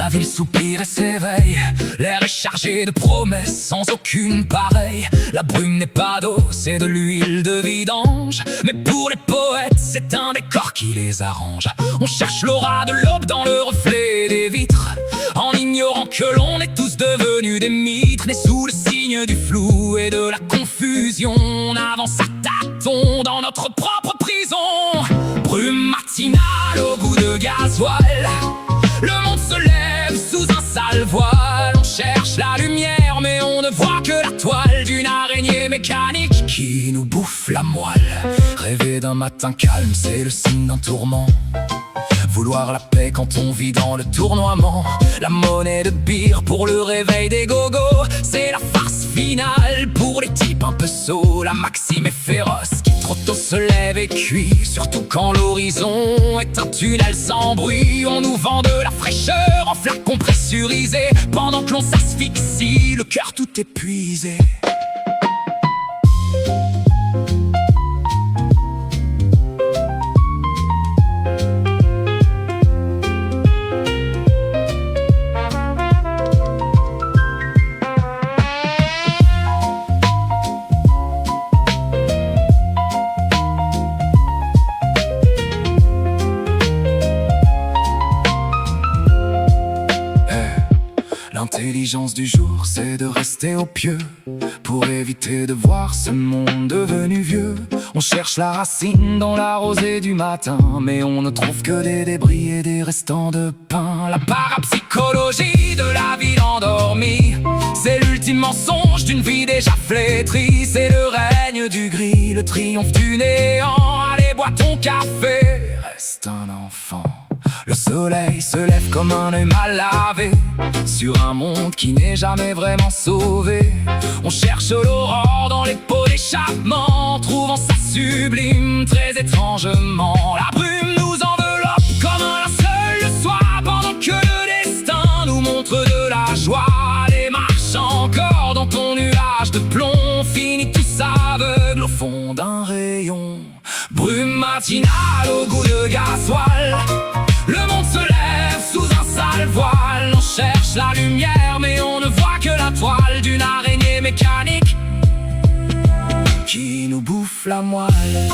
La ville soupire et s'éveille, l'air est chargé de promesses sans aucune pareille. La brume n'est pas d'eau, c'est de l'huile de vidange. Mais pour les poètes, c'est un décor qui les arrange. On cherche l'aura de l'aube dans le reflet des vitres, en ignorant que l'on est tous devenus des mitres. Nés sous le signe du flou et de la confusion, on avance à tâtons dans notre propre prison. Brume matinale au goût de gasoil, le monde se lève sous un sale voile. On cherche la lumière mais on ne voit que la toile d'une araignée mécanique qui nous bouffe la moelle. Rêver d'un matin calme, c'est le signe d'un tourment. Vouloir la paix quand on vit dans le tournoiement. La monnaie de bière pour le réveil des gogos, c'est la farce finale pour les types un peu sots. La maxime est féroce, qui trop tôt se lève et cuit. Surtout quand l'horizon est un tunnel sans bruit. On nous vend de la fraîcheur en flacons pressurisés, pendant que l'on s'asphyxie, le cœur tout épuisé. L'intelligence du jour, c'est de rester au pieu pour éviter de voir ce monde devenu vieux. On cherche la racine dans la rosée du matin, mais on ne trouve que des débris et des restants de pain. La parapsychologie de la ville endormie, c'est l'ultime mensonge d'une vie déjà flétrie. C'est le règne du gris, le triomphe du néant. Allez, bois ton café, reste un enfant. Le soleil se lève comme un œil mal lavé sur un monde qui n'est jamais vraiment sauvé. On cherche l'aurore dans les pots d'échappement, trouvant ça sublime très étrangement. La brume nous enveloppe comme un linceul le soir, pendant que le destin nous montre de la joie. Les marches encore dans ton nuage de plomb, finit tous aveugles au fond d'un rayon. Brume matinale au goût de gasoil, le monde se lève sous un sale voile. On cherche la lumière mais on ne voit que la toile d'une araignée mécanique qui nous bouffe la moelle.